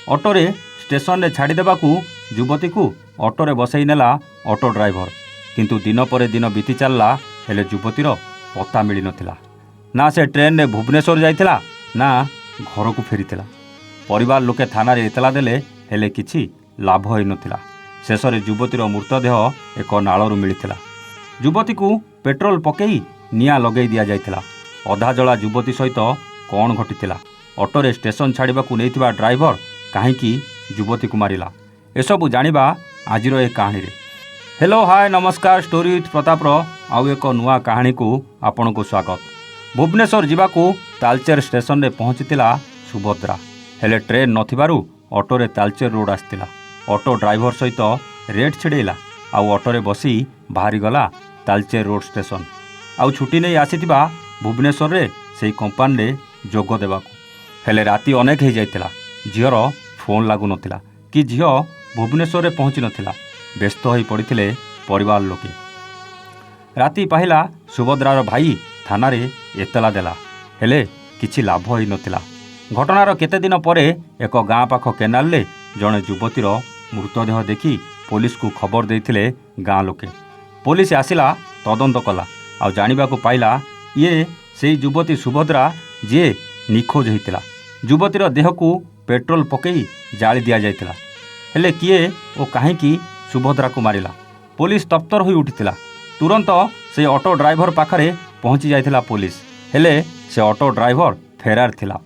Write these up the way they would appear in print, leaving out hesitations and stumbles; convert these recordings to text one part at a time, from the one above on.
ଅଟୋରେ ଷ୍ଟେସନରେ ଛାଡ଼ିଦେବାକୁ ଯୁବତୀକୁ ଅଟୋରେ ବସାଇ ନେଲା ଅଟୋ ଡ୍ରାଇଭର। କିନ୍ତୁ ଦିନ ପରେ ଦିନ ବିତି ଚାଲିଲା, ହେଲେ ଯୁବତୀର ପତା ମିଳିନଥିଲା। ନା ସେ ଟ୍ରେନରେ ଭୁବନେଶ୍ୱର ଯାଇଥିଲା, ନା ଘରକୁ ଫେରିଥିଲା। ପରିବାର ଲୋକେ ଥାନାରେ ଏତଲା ଦେଲେ, ହେଲେ କିଛି ଲାଭ ହୋଇନଥିଲା। ଶେଷରେ ଯୁବତୀର ମୃତଦେହ ଏକ ନାଳରୁ ମିଳିଥିଲା। ଯୁବତୀକୁ ପେଟ୍ରୋଲ ପକାଇ ନିଆଁ ଲଗାଇ ଦିଆଯାଇଥିଲା। ଅଧାଜଳା ଯୁବତୀ ସହିତ କ'ଣ ଘଟିଥିଲା? ଅଟୋରେ ଷ୍ଟେସନ ଛାଡ଼ିବାକୁ ନେଇଥିବା ଡ୍ରାଇଭର କାହିଁକି ଯୁବତୀକୁ ମାରିଲା? ଏସବୁ ଜାଣିବା ଆଜିର ଏ କାହାଣୀରେ। ହ୍ୟାଲୋ, ହାଏ, ନମସ୍କାର। ଷ୍ଟୋରି ୱିଥ୍ ପ୍ରତାପର ଆଉ ଏକ ନୂଆ କାହାଣୀକୁ ଆପଣଙ୍କୁ ସ୍ୱାଗତ। ଭୁବନେଶ୍ୱର ଯିବାକୁ ତାଳଚେର ଷ୍ଟେସନରେ ପହଞ୍ଚିଥିଲା ସୁଭଦ୍ରା। ହେଲେ ଟ୍ରେନ୍ ନଥିବାରୁ ଅଟୋରେ ତାଳଚେର ରୋଡ଼ ଆସିଥିଲା। ଅଟୋ ଡ୍ରାଇଭର ସହିତ ରେଟ୍ ଛିଡ଼େଇଲା, ଆଉ ଅଟୋରେ ବସି ବାହାରିଗଲା ତାଳଚେର ରୋଡ଼ ଷ୍ଟେସନ। ଆଉ ଛୁଟି ନେଇ ଆସିଥିବା ଭୁବନେଶ୍ୱରରେ ସେହି କମ୍ପାନୀରେ ଯୋଗ ଦେବାକୁ। ହେଲେ ରାତି ଅନେକ ହୋଇଯାଇଥିଲା। ଝିଅର ଫୋନ୍ ଲାଗୁନଥିଲା କି ଝିଅ ଭୁବନେଶ୍ୱରରେ ପହଞ୍ଚି ନଥିଲା। ବ୍ୟସ୍ତ ହୋଇ ପଡ଼ିଥିଲେ ପରିବାର ଲୋକେ। ରାତି ପାହିଲା, ସୁଭଦ୍ରାର ଭାଇ ଥାନାରେ ଏତଲା ଦେଲା, ହେଲେ କିଛି ଲାଭ ହୋଇନଥିଲା। ଘଟଣାର କେତେଦିନ ପରେ ଏକ ଗାଁ ପାଖ କେନାଲରେ ଜଣେ ଯୁବତୀର ମୃତଦେହ ଦେଖି ପୋଲିସକୁ ଖବର ଦେଇଥିଲେ ଗାଁ ଲୋକେ। ପୋଲିସ ଆସିଲା, ତଦନ୍ତ କଲା, ଆଉ ଜାଣିବାକୁ ପାଇଲା ଇଏ ସେଇ ଯୁବତୀ ସୁଭଦ୍ରା ଯିଏ ନିଖୋଜ ହୋଇଥିଲା। ଯୁବତୀର ଦେହକୁ ପେଟ୍ରୋଲ ପକାଇ ଜାଳି ଦିଆଯାଇଥିଲା। ହେଲେ କିଏ ଓ କାହିଁକି ସୁଭଦ୍ରାକୁ ମାରିଲା? ପୋଲିସ ତପ୍ତର ହୋଇ ଉଠିଥିଲା। ତୁରନ୍ତ ସେ ଅଟୋ ଡ୍ରାଇଭର ପାଖରେ ପହଞ୍ଚି ଯାଇଥିଲା ପୋଲିସ। ହେଲେ ସେ ଅଟୋ ଡ୍ରାଇଭର ଫେରାର ଥିଲା।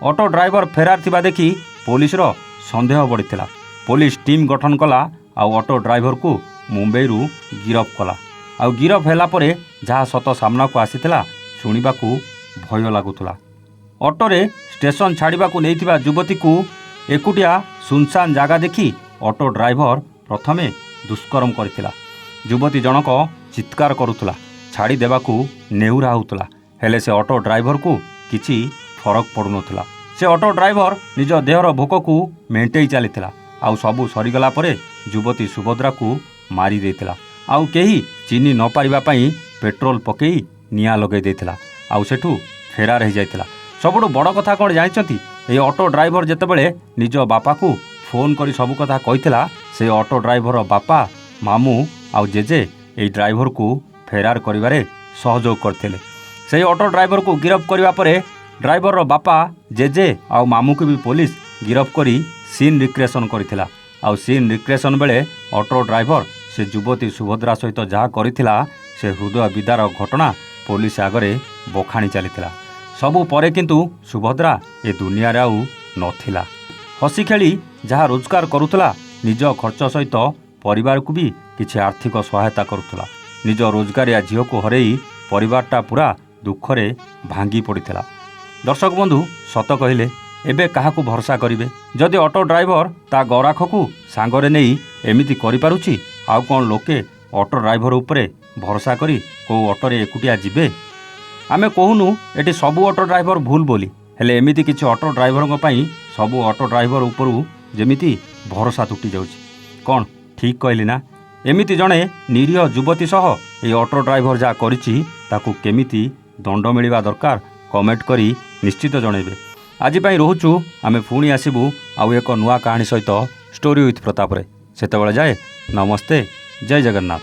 ଅଟୋ ଡ୍ରାଇଭର ଫେରାର ଥିବା ଦେଖି ପୋଲିସର ସନ୍ଦେହ ବଢ଼ିଥିଲା। ପୋଲିସ ଟିମ୍ ଗଠନ କଲା, ଆଉ ଅଟୋ ଡ୍ରାଇଭରକୁ ମୁମ୍ବାଇରୁ ଗିରଫ କଲା। ଆଉ ଗିରଫ ହେଲା ପରେ ଯାହା ସତ ସାମ୍ନାକୁ ଆସିଥିଲା, ଶୁଣିବାକୁ ଭୟ ଲାଗୁଥିଲା। ଅଟୋରେ ଷ୍ଟେସନ ଛାଡ଼ିବାକୁ ନେଇଥିବା ଯୁବତୀକୁ ଏକୁଟିଆ ସୁନସାନ ଜାଗା ଦେଖି ଅଟୋ ଡ୍ରାଇଭର ପ୍ରଥମେ ଦୁଷ୍କର୍ମ କରିଥିଲା। ଯୁବତୀ ଜଣକ ଚିତ୍କାର କରୁଥିଲା, ଛାଡ଼ି ଦେବାକୁ ନେହୁରା ହେଉଥିଲା। ହେଲେ ସେ ଅଟୋ ଡ୍ରାଇଭରକୁ କିଛି ଫରକ ପଡ଼ୁନଥିଲା। ସେ ଅଟୋ ଡ୍ରାଇଭର ନିଜ ଦେହର ଭୋକକୁ ମେଣ୍ଟେଇ ଚାଲିଥିଲା। ଆଉ ସବୁ ସରିଗଲା ପରେ ଯୁବତୀ ସୁଭଦ୍ରାକୁ ମାରି ଦେଇଥିଲା। ଆଉ କେହି ଚିହ୍ନି ନ ପାରିବା ପାଇଁ ପେଟ୍ରୋଲ ପକାଇ ନିଆଁ ଲଗାଇ ଦେଇଥିଲା, ଆଉ ସେଠୁ ଫେରାର ହୋଇଯାଇଥିଲା। ସବୁଠୁ ବଡ଼ କଥା କ'ଣ ଜାଣିଛନ୍ତି? ଏହି ଅଟୋ ଡ୍ରାଇଭର ଯେତେବେଳେ ନିଜ ବାପାକୁ ଫୋନ୍ କରି ସବୁ କଥା କହିଥିଲା, ସେ ଅଟୋ ଡ୍ରାଇଭରର ବାପା, ମାମୁଁ ଆଉ ଜେଜେ ଏହି ଡ୍ରାଇଭରକୁ ଫେରାର କରିବାରେ ସହଯୋଗ କରିଥିଲେ। ସେହି ଅଟୋ ଡ୍ରାଇଭରକୁ ଗିରଫ କରିବା ପରେ ଡ୍ରାଇଭରର ବାପା, ଜେଜେ ଆଉ ମାମୁଁକୁ ବି ପୋଲିସ ଗିରଫ କରି ସିନ୍ ରିକ୍ରିଏସନ୍ କରିଥିଲା। ଆଉ ସିନ୍ ରିକ୍ରିଏସନ୍ ବେଳେ ଅଟୋ ଡ୍ରାଇଭର ସେ ଯୁବତୀ ସୁଭଦ୍ରା ସହିତ ଯାହା କରିଥିଲା, ସେ ହୃଦୟ ବିଦାର ଘଟଣା ପୋଲିସ ଆଗରେ ବଖାଣି ଚାଲିଥିଲା। ସବୁ ପରେ କିନ୍ତୁ ସୁଭଦ୍ରା ଏ ଦୁନିଆରେ ଆଉ ନଥିଲା। ହସି ଖେଳି ଯାହା ରୋଜଗାର କରୁଥିଲା, ନିଜ ଖର୍ଚ୍ଚ ସହିତ ପରିବାରକୁ ବି କିଛି ଆର୍ଥିକ ସହାୟତା କରୁଥିଲା। ନିଜ ରୋଜଗାରିଆ ଝିଅକୁ ହରେଇ ପରିବାରଟା ପୁରା ଦୁଃଖରେ ଭାଙ୍ଗି ପଡ଼ିଥିଲା। ଦର୍ଶକ ବନ୍ଧୁ, ସତ କହିଲେ ଏବେ କାହାକୁ ଭରସା କରିବେ? ଯଦି ଅଟୋ ଡ୍ରାଇଭର ତା ଗରାଖକୁ ସାଙ୍ଗରେ ନେଇ ଏମିତି କରିପାରୁଛି, ଆଉ କ'ଣ ଲୋକେ ଅଟୋ ଡ୍ରାଇଭର ଉପରେ ଭରସା କରି କେଉଁ ଅଟୋରେ ଏକୁଟିଆ ଯିବେ? ଆମେ କହୁନୁ ଏଠି ସବୁ ଅଟୋ ଡ୍ରାଇଭର ଭୁଲ ବୋଲି, ହେଲେ ଏମିତି କିଛି ଅଟୋ ଡ୍ରାଇଭରଙ୍କ ପାଇଁ ସବୁ ଅଟୋ ଡ୍ରାଇଭର ଉପରୁ ଯେମିତି ଭରସା ତୁଟି ଯାଉଛି। କ'ଣ ଠିକ୍ କହିଲି ନା? ଏମିତି ଜଣେ ନିରୀହ ଯୁବତୀ ସହ ଏହି ଅଟୋ ଡ୍ରାଇଭର ଯାହା କରିଛି, ତାକୁ କେମିତି ଦଣ୍ଡ ମିଳିବା ଦରକାର, କମେଣ୍ଟ କରି ନିଶ୍ଚିତ ଜଣାଇବେ। ଆଜି ପାଇଁ ରହୁଛୁ। ଆମେ ପୁଣି ଆସିବୁ ଆଉ ଏକ ନୂଆ କାହାଣୀ ସହିତ ଷ୍ଟୋରି ୱିଥ୍ ପ୍ରତାପରେ। ସେତେବେଳେ ଯାଏ ନମସ୍ତେ, ଜୟ ଜଗନ୍ନାଥ।